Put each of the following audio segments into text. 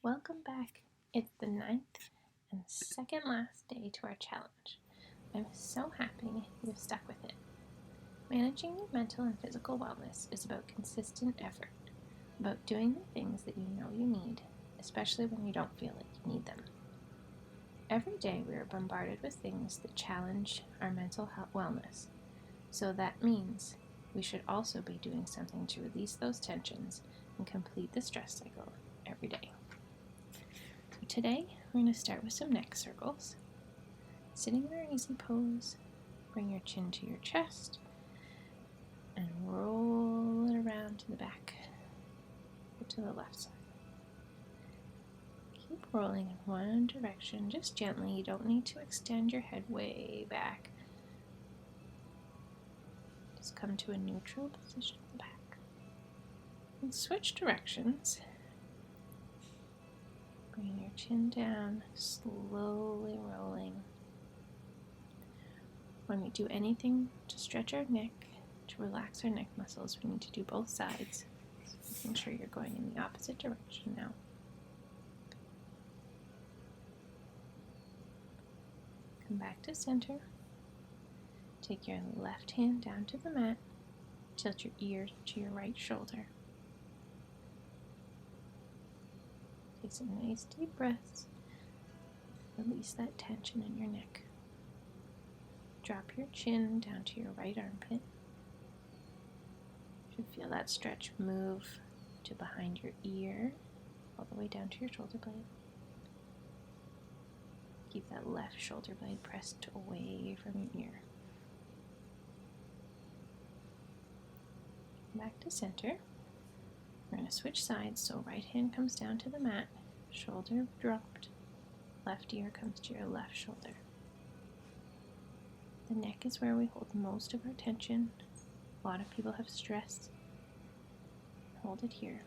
Welcome back. It's the 9th and second last day to our challenge. I'm so happy you've stuck with it. Managing your mental and physical wellness is about consistent effort, about doing the things that you know you need, especially when you don't feel like you need them. Every day we are bombarded with things that challenge our mental health wellness, so that means we should also be doing something to release those tensions and complete the stress cycle every day. Today, we're going to start with some neck circles. Sitting in our easy pose, bring your chin to your chest and roll it around to the back or to the left side. Keep rolling in one direction, just gently. You don't need to extend your head way back. Just come to a neutral position in the back. And switch directions. Bring your chin down, slowly rolling. When we do anything to stretch our neck, to relax our neck muscles, we need to do both sides. So making sure you're going in the opposite direction now. Come back to center. Take your left hand down to the mat. Tilt your ear to your right shoulder. Take some nice deep breaths. Release that tension in your neck. Drop your chin down to your right armpit. You should feel that stretch move to behind your ear, all the way down to your shoulder blade. Keep that left shoulder blade pressed away from your ear. Back to center. We're going to switch sides, so right hand comes down to the mat, shoulder dropped, left ear comes to your left shoulder. The neck is where we hold most of our tension. A lot of people have stress. Hold it here.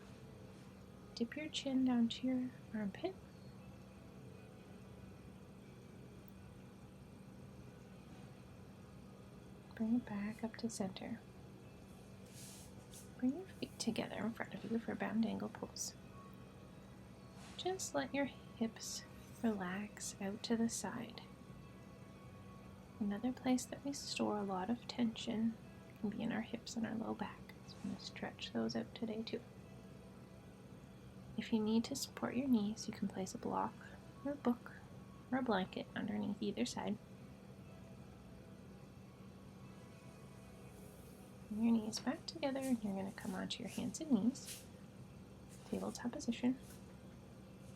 Dip your chin down to your armpit. Bring it back up to center. Bring your feet together in front of you for a bound angle pose. Just let your hips relax out to the side. Another place that we store a lot of tension can be in our hips and our low back. So I'm going to stretch those out today too. If you need to support your knees, you can place a block or a book or a blanket underneath either side. Bring your knees back together and you're going to come onto your hands and knees. Tabletop position.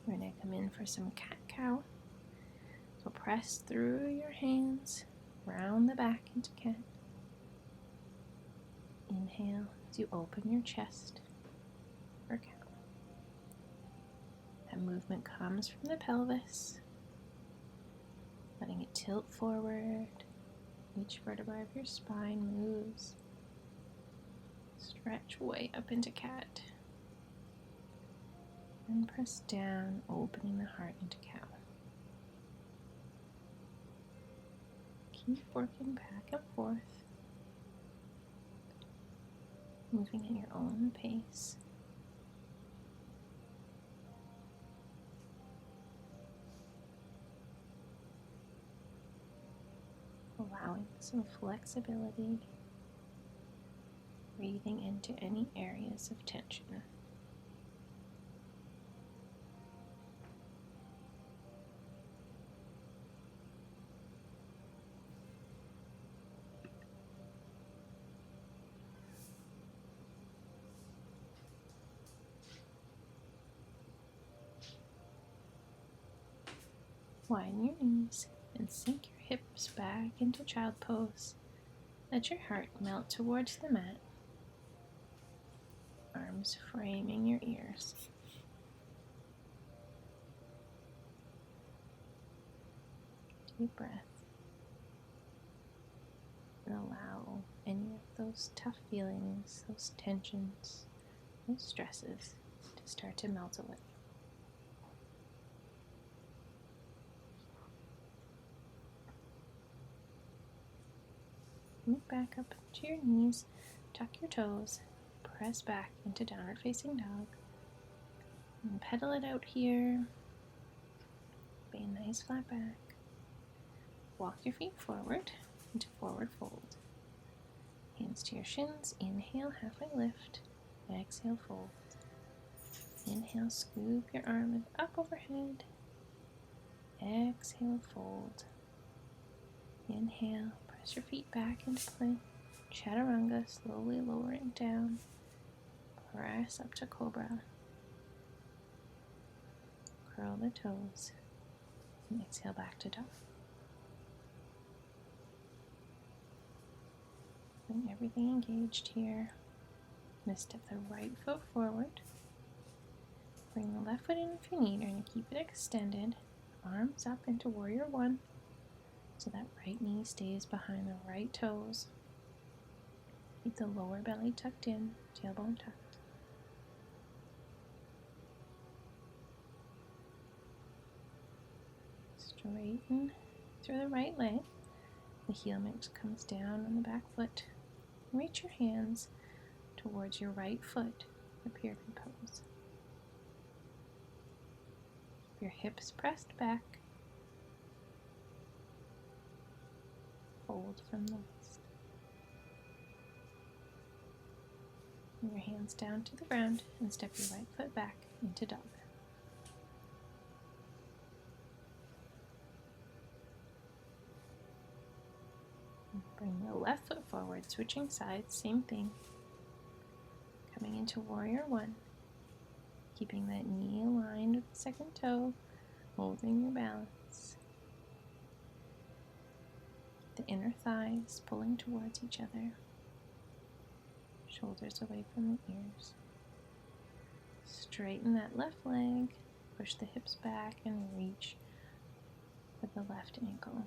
We're going to come in for some cat-cow. So press through your hands, round the back into cat. Inhale as you open your chest for cow. That movement comes from the pelvis, letting it tilt forward. Each vertebra of your spine moves. Stretch way up into cat. And press down, opening the heart into cow. Keep working back and forth, moving at your own pace. Allowing some flexibility, breathing into any areas of tension. Widen your knees and sink your hips back into child pose. Let your heart melt towards the mat. Arms framing your ears. Deep breath. And allow any of those tough feelings, those tensions, those stresses to start to melt away. Move back up to your knees, tuck your toes, press back into downward facing dog. And pedal it out here. Be a nice flat back. Walk your feet forward into forward fold. Hands to your shins. Inhale, halfway lift. Exhale, fold. Inhale, scoop your arms up overhead. Exhale, fold. Inhale, press your feet back into plank. Chaturanga, slowly lower it down. Press up to cobra. Curl the toes. And exhale back to dog. Bring everything engaged here. I'm going to step the right foot forward. Bring the left foot in if you need. You're going to keep it extended. Arms up into warrior one. So that right knee stays behind the right toes. Keep the lower belly tucked in, tailbone tucked. Straighten through the right leg. The heel mix comes down on the back foot. Reach your hands towards your right foot for pyramid pose. Keep your hips pressed back. Fold from the waist. Bring your hands down to the ground and step your right foot back into dog. Bring the left foot forward, switching sides, same thing. Coming into warrior one. Keeping that knee aligned with the second toe, holding your balance. The inner thighs pulling towards each other. Shoulders away from the ears. Straighten that left leg, push the hips back and reach for the left ankle.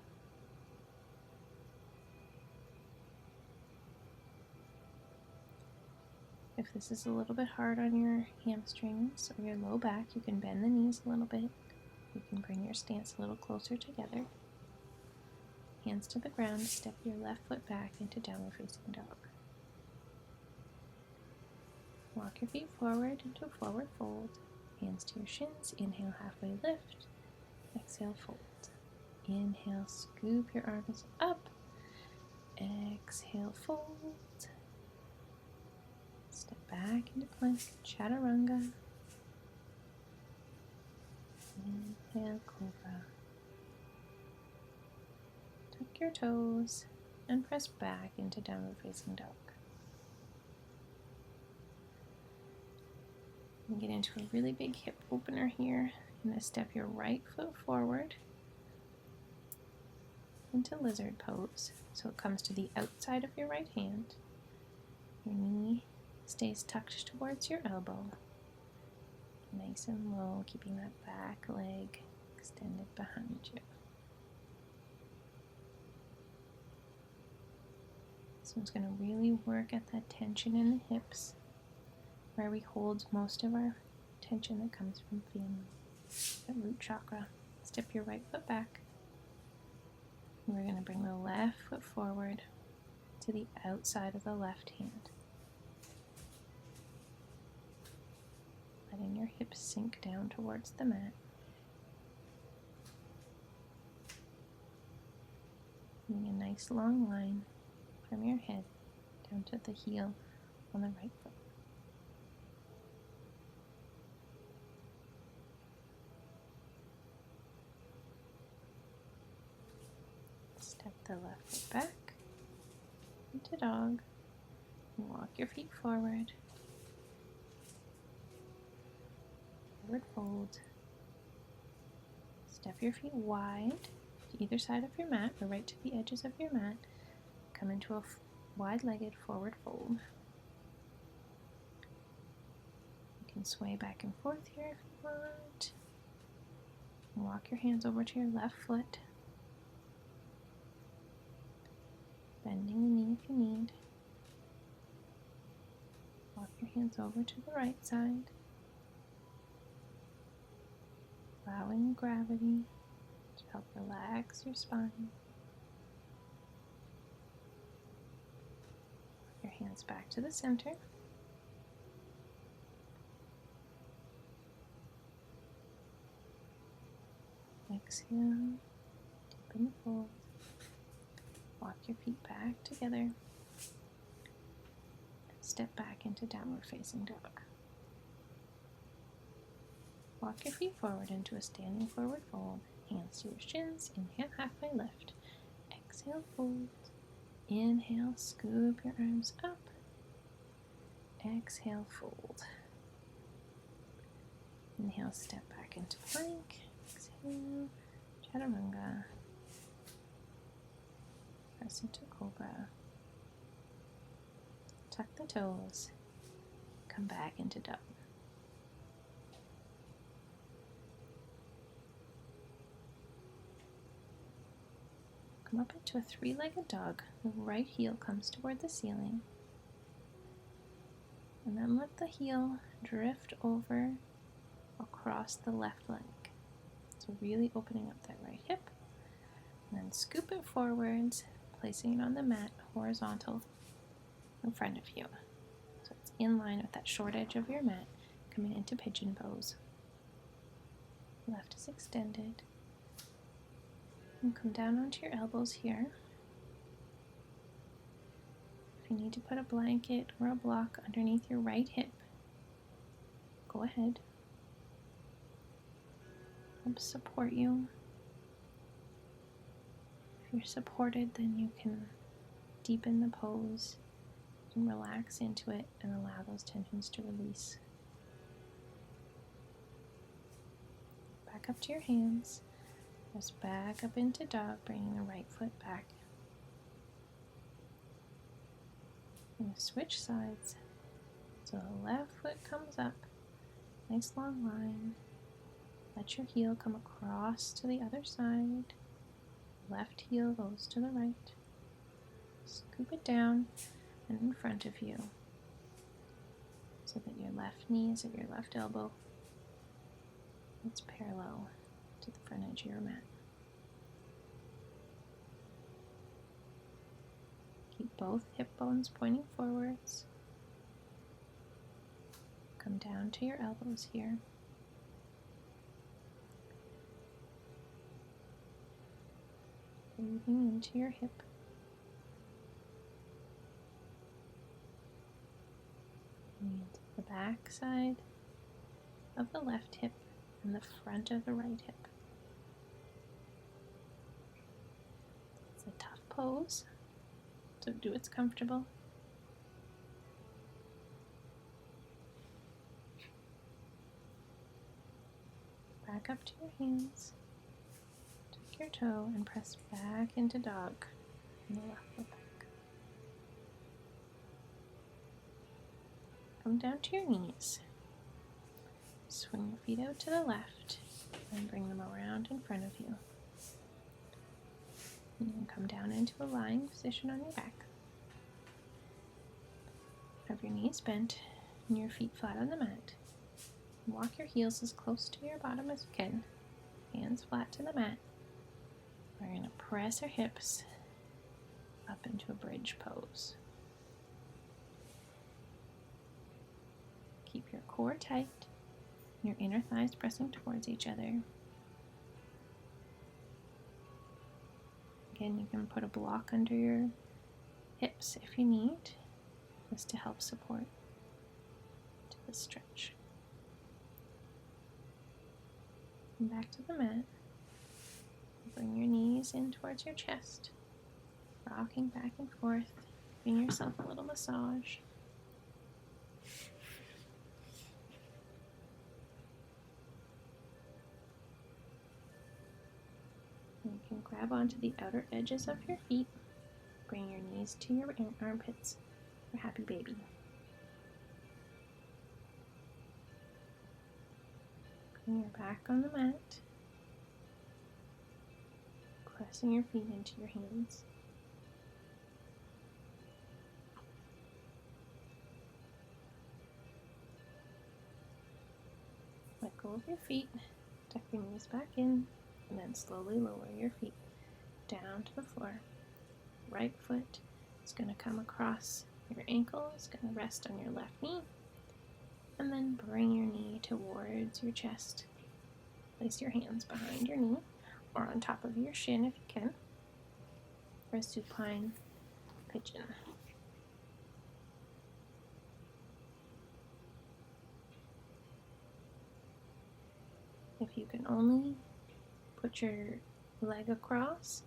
If this is a little bit hard on your hamstrings or your low back, you can bend the knees a little bit. You can bring your stance a little closer together. Hands to the ground, step your left foot back into downward facing dog. Walk your feet forward into a forward fold. Hands to your shins. Inhale, halfway lift. Exhale, fold. Inhale, scoop your arms up. Exhale, fold. Step back into plank, chaturanga. Inhale, cobra. Tuck your toes and press back into downward facing dog. And get into a really big hip opener here. You're going to step your right foot forward into lizard pose. So it comes to the outside of your right hand. Your knee stays tucked towards your elbow. Nice and low, keeping that back leg extended behind you. This one's going to really work at that tension in the hips, where we hold most of our tension that comes from family, that root chakra. Step your right foot back. And we're going to bring the left foot forward to the outside of the left hand. Letting your hips sink down towards the mat. Making a nice long line from your head down to the heel on the right foot. Step the left foot back into dog and walk your feet forward. Forward fold. Step your feet wide to either side of your mat or right to the edges of your mat. Come into a wide-legged forward fold. You can sway back and forth here if you want. Walk your hands over to your left foot. Bending the knee if you need. Walk your hands over to the right side. Allowing gravity to help relax your spine. Your hands back to the center. Exhale, deepen the fold. Walk your feet back together. And step back into downward facing dog. Walk your feet forward into a standing forward fold. Hands to your shins. Inhale, halfway lift. Exhale, fold. Inhale, scoop your arms up. Exhale, fold. Inhale, step back into plank. Exhale, chaturanga. Press into cobra. Tuck the toes. Come back into dog. Come up into a three-legged dog. The right heel comes toward the ceiling. And then let the heel drift over across the left leg. So really opening up that right hip. And then scoop it forwards, placing it on the mat horizontal in front of you. So it's in line with that short edge of your mat, coming into pigeon pose. Left is extended. And come down onto your elbows here. If you need to put a blanket or a block underneath your right hip, go ahead. Help support you. If you're supported, then you can deepen the pose and relax into it and allow those tensions to release. Back up to your hands. Press back up into dog, bringing the right foot back. We're going to switch sides. So the left foot comes up, nice long line. Let your heel come across to the other side. Left heel goes to the right. Scoop it down and in front of you so that your left knee is at your left elbow. It's parallel to the front edge of your mat. Keep both hip bones pointing forwards. Come down to your elbows here. Breathing into your hip. And the back side of the left hip and the front of the right hip. It's a tough pose, so do what's comfortable. Back up to your hands. Tuck your toe and press back into dog on the left foot back. Come down to your knees. Swing your feet out to the left and bring them around in front of you. And then come down into a lying position on your back. Have your knees bent and your feet flat on the mat. Walk your heels as close to your bottom as you can. Hands flat to the mat. We're going to press our hips up into a bridge pose. Keep your core tight, your inner thighs pressing towards each other. Again, you can put a block under your hips if you need, just to help support to the stretch. And back to the mat. Bring your knees in towards your chest, rocking back and forth, giving yourself a little massage. And you can grab onto the outer edges of your feet. Bring your knees to your armpits for happy baby. Bring your back on the mat. Pressing your feet into your hands. Let go of your feet, tuck your knees back in, and then slowly lower your feet down to the floor. Right foot is going to come across your ankle, it's going to rest on your left knee, and then bring your knee towards your chest. Place your hands behind your knee. or on top of your shin if you can, for a supine pigeon. If you can only put your leg across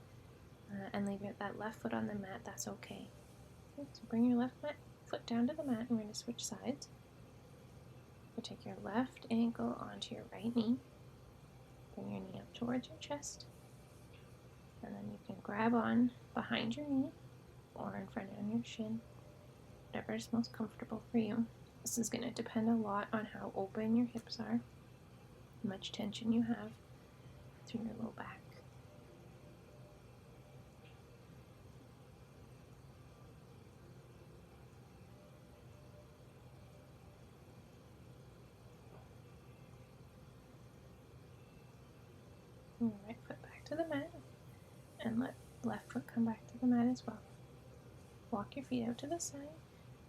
and leave that left foot on the mat, that's okay. Okay, so bring your left foot down to the mat and we're going to switch sides. So take your left ankle onto your right knee. Bring your knee up towards your chest. And then you can grab on behind your knee or in front of your shin, whatever is most comfortable for you. This is going to depend a lot on how open your hips are, how much tension you have through your low back. Bring your right foot back to the mat and let the left foot come back to the mat as well. Walk your feet out to the side.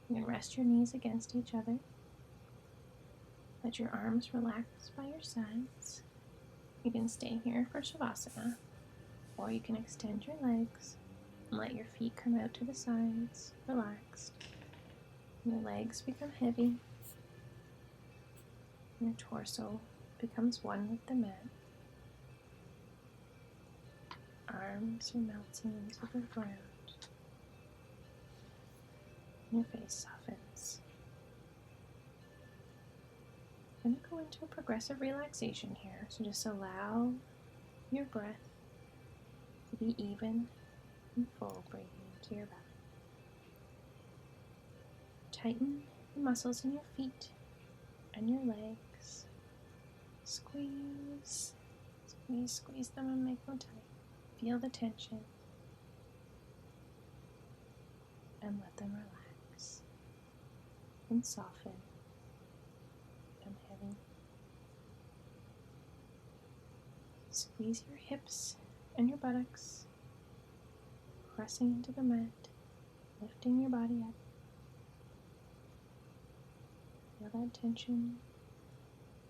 You can rest your knees against each other. Let your arms relax by your sides. You can stay here for Shavasana, or you can extend your legs and let your feet come out to the sides, relaxed. Your legs become heavy. Your torso becomes one with the mat. Arms are melting into the ground. Your face softens. I'm going to go into a progressive relaxation here, so just allow your breath to be even and full, breathing into your belly. Tighten the muscles in your feet and your legs. Squeeze, squeeze, squeeze them and make them tight. Feel the tension and let them relax and soften and heavy. Squeeze your hips and your buttocks, pressing into the mat, lifting your body up. Feel that tension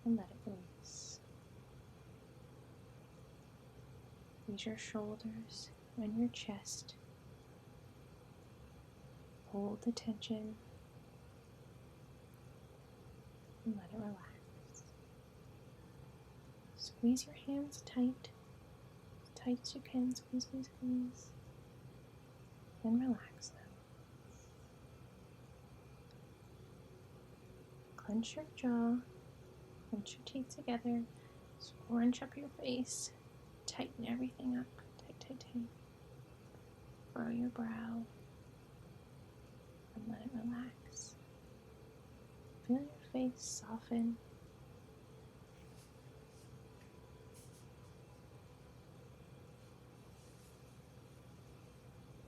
and let it release. Squeeze your shoulders and your chest. Hold the tension and let it relax. Squeeze your hands tight, as tight as you can. Squeeze, squeeze, squeeze. Then relax them. Clench your jaw, clench your teeth together, scrunch up your face, tighten everything up, tight, tight, tight. Furrow your brow, and let it relax. Feel your face soften.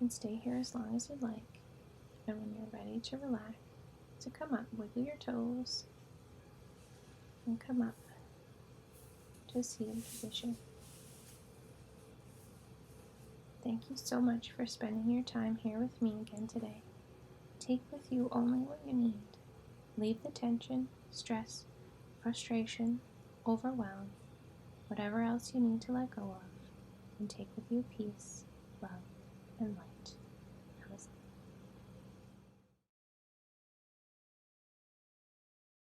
And stay here as long as you'd like. And when you're ready to relax, to come up, wiggle your toes, and come up to a seated position. Thank you so much for spending your time here with me again today. Take with you only what you need. Leave the tension, stress, frustration, overwhelm, whatever else you need to let go of, and take with you peace, love, and light.